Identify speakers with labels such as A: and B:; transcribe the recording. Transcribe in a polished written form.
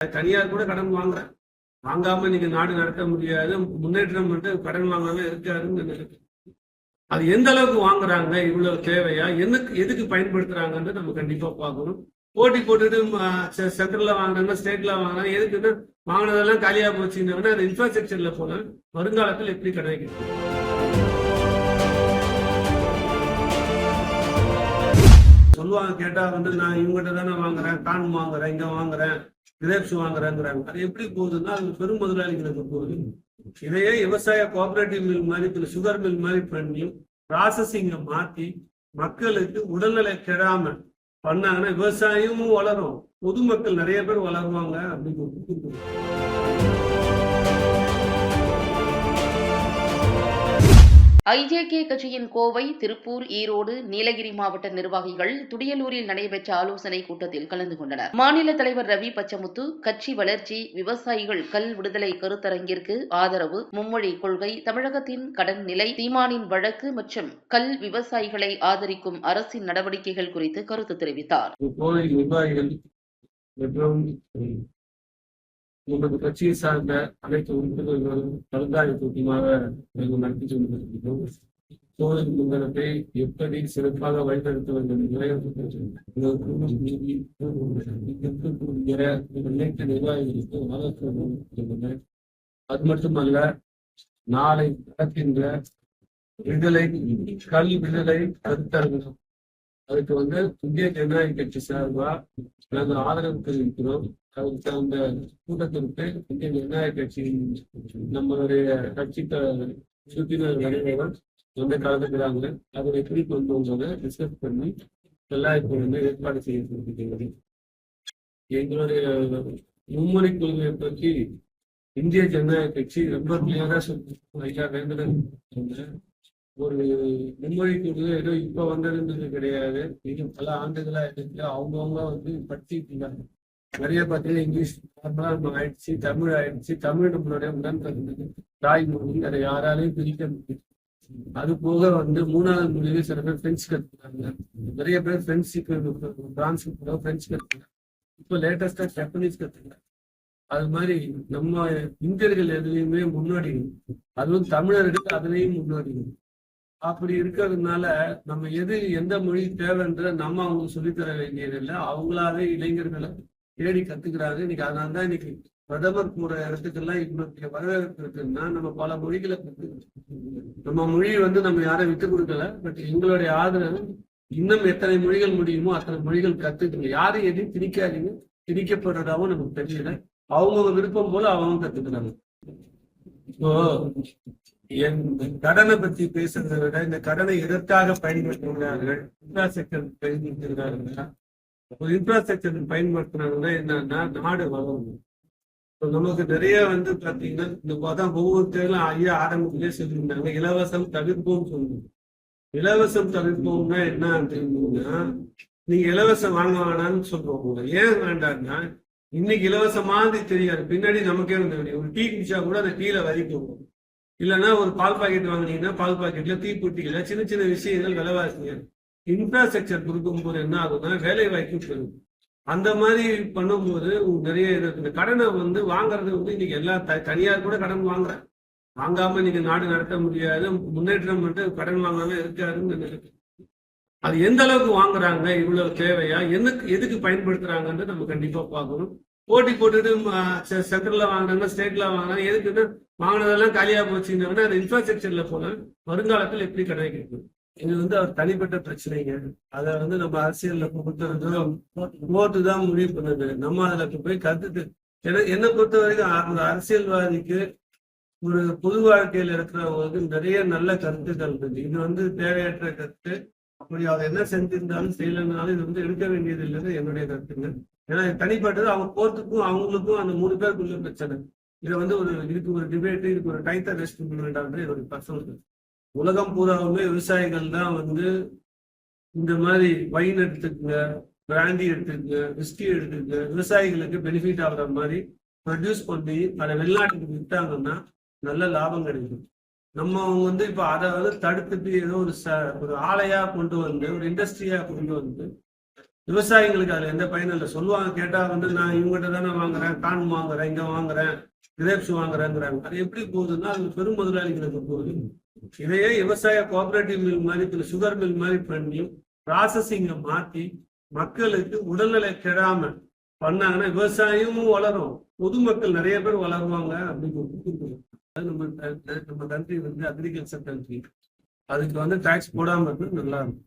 A: தனியார் கூட கடன் வாங்குறேன். வாங்காம நீங்க நாடு நடத்த முடியாது, முன்னேற்றம் வந்து கடன் வாங்காம இருக்காருன்னு இருக்கு. அது எந்த அளவுக்கு வாங்குறாங்க, இவ்வளவு தேவையா, எதுக்கு பயன்படுத்துறாங்கன்னு நம்ம கண்டிப்பா பார்க்கணும். போட்டி போட்டுட்டு சென்ட்ரல்ல வாங்குறாங்க, ஸ்டேட்ல வாங்குறாங்க, எதுக்குன்னு வாங்கினதெல்லாம் காலியா போச்சுன்னா அது இன்ஃப்ராஸ்ட்ரக்சர்ல போல வருங்காலத்தில் எப்படி கிடைக்கும். சொல்லுவாங்க, கேட்டா வந்து நான் இவங்ககிட்ட தானே வாங்குறேன், கான் வாங்குறேன், இங்க வாங்குறேன், கிரேப்ஸ் வாங்குறேங்கிறாங்க. அது எப்படி போகுதுன்னா அது பெரும் முதலாளிகளுக்கு போகுது. இதையே விவசாய கோஆபரேட்டிவ் மில் மாதிரி சுகர் மில் மாதிரி பண்ணி ப்ராசஸிங்க மாத்தி மக்களுக்கு உடல்நிலை கெடாம பண்ணாங்கன்னா விவசாயமும் வளரும், பொதுமக்கள் நிறைய பேர் வளருவாங்க அப்படின்னு.
B: ஐஜேகே கட்சியின் கோவை, திருப்பூர், ஈரோடு, நீலகிரி மாவட்ட நிர்வாகிகள் துடியலூரில் நடைபெற்ற ஆலோசனைக் கூட்டத்தில் கலந்து கொண்டனர். மாநில தலைவர் ரவி பச்சமுத்து, கட்சி வளர்ச்சி, விவசாயிகள் கல் விடுதலை கருத்தரங்கிற்கு ஆதரவு, மும்மொழி கொள்கை, தமிழகத்தின் கடன் நிலை, சீமானின் வழக்கு மற்றும் கல் விவசாயிகளை ஆதரிக்கும் அரசின் நடவடிக்கைகள் குறித்து கருத்து தெரிவித்தார்.
A: உங்களது கட்சியை சார்ந்த அனைத்து உறுப்பினர்களும் கலந்தாய்வு கூட்டமாக நடத்தி கொண்டிருக்கிறோம். சோழர் முன்னரத்தை எப்படி சிறப்பாக வழிநடத்த வேண்டும் அனைத்து நிர்வாகிகளுக்கு ஆலோசனை. அது மட்டுமல்ல, நாளை நடக்கின்ற விடுதலை கல் விடுதலை கருத்தரங்கம் அதுக்கு வந்து இந்திய ஜனநாயக கட்சி சார்பா நாங்கள் ஆதரவு தெரிவிக்கிறோம். அதுக்கு அந்த கூட்டத்திற்கு இந்திய ஜனநாயக கட்சி நம்மளுடைய கட்சி உறுப்பினர் அனைவரும் வந்து கலந்துக்கிறாங்க. அதை எப்படி கொண்டு வந்ததை டிஸ்கஸ் பண்ணி எல்லாருக்கும் ஏற்பாடு செய்யப்பட்டிருக்கிறது. எங்களுடைய மும்மொழி கொள்கையை பற்றி இந்திய ஜனநாயக கட்சி ரொம்ப கிளியரா சொல்லியிருக்காங்க. ஒரு மும்மொழி கொள்கை ஏதோ இப்ப வந்திருந்தது கிடையாது, இது பல ஆண்டுகளா இருக்கு. அவங்கவுங்க வந்து படிச்சுட்டு நிறைய பார்த்தீங்கன்னா இங்கிலீஷ் ஆயிடுச்சு, தமிழ் ஆயிடுச்சு. தமிழ் நம்மளுடைய உடன்பிறந்தது, தாய்மொழி, அதை யாராலையும் பிரிக்க முடியும். அது போக வந்து மூணாவது மொழியில சில பேர் பிரெஞ்சு கத்துக்கிறாங்க, நிறைய பேர் பிரெஞ்சு பிரான்ஸ் பிரெஞ்சு கத்துக்கிறாங்க, இப்போ லேட்டஸ்டா ஜப்பனீஸ் கத்துக்கிறாங்க. அது மாதிரி நம்ம இந்தியர்கள் எதுலையுமே முன்னாடி, அதுவும் தமிழர்கள் அதுலேயும் முன்னாடி. அப்படி இருக்கிறதுனால நம்ம எந்த மொழி தேவைன்ற நம்ம அவங்களுக்கு சொல்லித்தர வேண்டியதில்லை, அவங்களாவே இளைஞர்களை தேடி கத்துக்கிறாங்க. இன்னைக்கு அதனால தான் இன்னைக்கு பிரதமர் போற இடத்துக்கெல்லாம் இப்ப வரவேற்பு இருக்குன்னா நம்ம பல மொழிகளை நம்ம மொழி வந்து நம்ம யாரும் விட்டு கொடுக்கல. பட் எங்களுடைய ஆதரவு இன்னும் எத்தனை மொழிகள் முடியுமோ அத்தனை மொழிகள் கத்துக்கங்க. யாரும் எதையும் திணிக்காதீங்க, திணிக்கப்படுறதாவும் நமக்கு தெரியல. அவங்க விருப்பம் போல அவங்க கத்துக்கிறாங்க. இப்போ கடனை பத்தி பேசுறதை விட இந்த கடனை எதற்காக பயன்படுத்துகிறார்கள், இன்ஃப்ராஸ்ட்ரக்சர் பயன்படுத்துகிறார்கள். இன்ஃப்ராஸ்ட்ரக்சர் பயன்படுத்தினாங்கன்னா என்னன்னா நாடு வளரும். நமக்கு நிறைய வந்து பாத்தீங்கன்னா இந்த ஒவ்வொரு தேர்தலும் ஐயா ஆரம்பத்திலே சொல்லியிருந்தாங்க, இலவசம் தவிர்ப்போம் சொல்லுங்க. இலவசம் தவிர்ப்போம்னா என்ன அப்படின்னா, நீங்க இலவசம் வாங்க வேணாம்னு சொல்றோம். ஏன் வேண்டாம்னா, இன்னைக்கு இலவசம் மாதிரி தெரியாது, பின்னாடி நமக்கே வந்து ஒரு டீ குடிச்சா கூட அந்த டீல வரி போகும். இல்லைன்னா ஒரு பால் பாக்கெட் வாங்கினீங்கன்னா பால் பாக்கெட்ல தீப்பொட்டிக்கல, சின்ன சின்ன விஷயங்கள் விலைவாசிங்க. இன்ஃப்ராஸ்ட்ரக்சர் கொடுக்கும் போது என்ன ஆகுதுன்னா வேலை வாய்ப்பு பெறும். அந்த மாதிரி பண்ணும்போது நிறைய இந்த கடனை வந்து வாங்குறது வந்து இன்னைக்கு எல்லா தனியார் கூட கடன் வாங்குறேன். வாங்காம நீங்க நாடு நடத்த முடியாது, முன்னேற்றம் வந்து கடன் வாங்காம இருக்காருன்னு இருக்கு. அது எந்த அளவுக்கு வாங்குறாங்க, இவ்வளவு தேவையா, எதுக்கு பயன்படுத்துறாங்கன்னு நம்ம கண்டிப்பா பார்க்கணும். போட்டி போட்டுட்டு சென்ட்ரல்ல வாங்குறாங்க, ஸ்டேட்ல வாங்குறாங்க, எதுக்குன்னு வாங்கினதெல்லாம் காலியா போச்சுன்னா அது இன்ஃப்ராஸ்ட்ரக்சர்ல போல வருங்காலத்தில் எப்படி கிடைக்கும். இது வந்து அவர் தனிப்பட்ட பிரச்சனைங்க. அதை வந்து நம்ம அரசியல்ல கோர்ட்டு தான் முடிவு பண்ணுது. நம்ம அதுல போய் கருத்து என்னை பொறுத்த வரைக்கும் ஒரு அரசியல்வாதிக்கு ஒரு பொது வாழ்க்கையில் இருக்கிறவங்களுக்கு நிறைய நல்ல கருத்துக்கள் இருக்கு. இது வந்து தேவையற்ற கருத்து. அப்படி அவர் என்ன செஞ்சிருந்தாலும் செய்யலனாலும் இது வந்து எடுக்க வேண்டியது இல்லைன்னு என்னுடைய கருத்துங்க. ஏன்னா தனிப்பட்டது அவங்க கோர்ட்டுக்கும் அவங்களுக்கும் அந்த 3 பேருக்குள்ள பிரச்சனை. இதை வந்து இதுக்கு ஒரு டிபேட், இதுக்கு ஒரு டைத்தை ரெஸ்ட் பண்ண வேண்டாம்ன்ற என்னுடைய பர்சனல். உலகம் பூராவுமே விவசாயிகள் தான் வந்து இந்த மாதிரி வைன் எடுத்துக்கங்க, பிராண்டி எடுத்துக்கங்க, விஸ்கி எடுத்துக்கங்க, விவசாயிகளுக்கு பெனிஃபிட் ஆகுற மாதிரி ப்ரொடியூஸ் பண்ணி அதை வெளிநாட்டுக்கு விட்டாங்கன்னா நல்ல லாபம் கிடைக்கும். நம்ம வந்து இப்ப அதை வந்து தடுத்துட்டு ஏதோ ஒரு ஆலையா கொண்டு வந்து ஒரு இண்டஸ்ட்ரியா கொண்டு வந்து விவசாயிகளுக்கு அதுல எந்த பயனும் இல்லை. சொல்லுவாங்க, கேட்டா வந்து நான் இவங்ககிட்ட தானே வாங்குறேன், கான் வாங்குறேன், இங்க வாங்குறேன், கிரேப்ஸ் வாங்குறேங்கிறாங்க. அது எப்படி போகுதுன்னா அது பெரும் முதலாளிகளுக்கு போகுது. இதையே விவசாய கோஆபரேட்டிவ் மில் மாதிரி, சுகர் மில் மாதிரி பண்ணி ப்ராசஸிங்கை மாத்தி மக்களுக்கு உடல்நிலை கெடாம பண்ணாங்கன்னா விவசாயமும் வளரும், பொதுமக்கள் நிறைய பேர் வளருவாங்க அப்படின்னு நம்ம கண்ட்ரி வந்து அக்ரிகல்ச்சர் கண்ட்ரி. அதுக்கு வந்து டாக்ஸ் போடாம இருக்கு நல்லா இருக்கும்.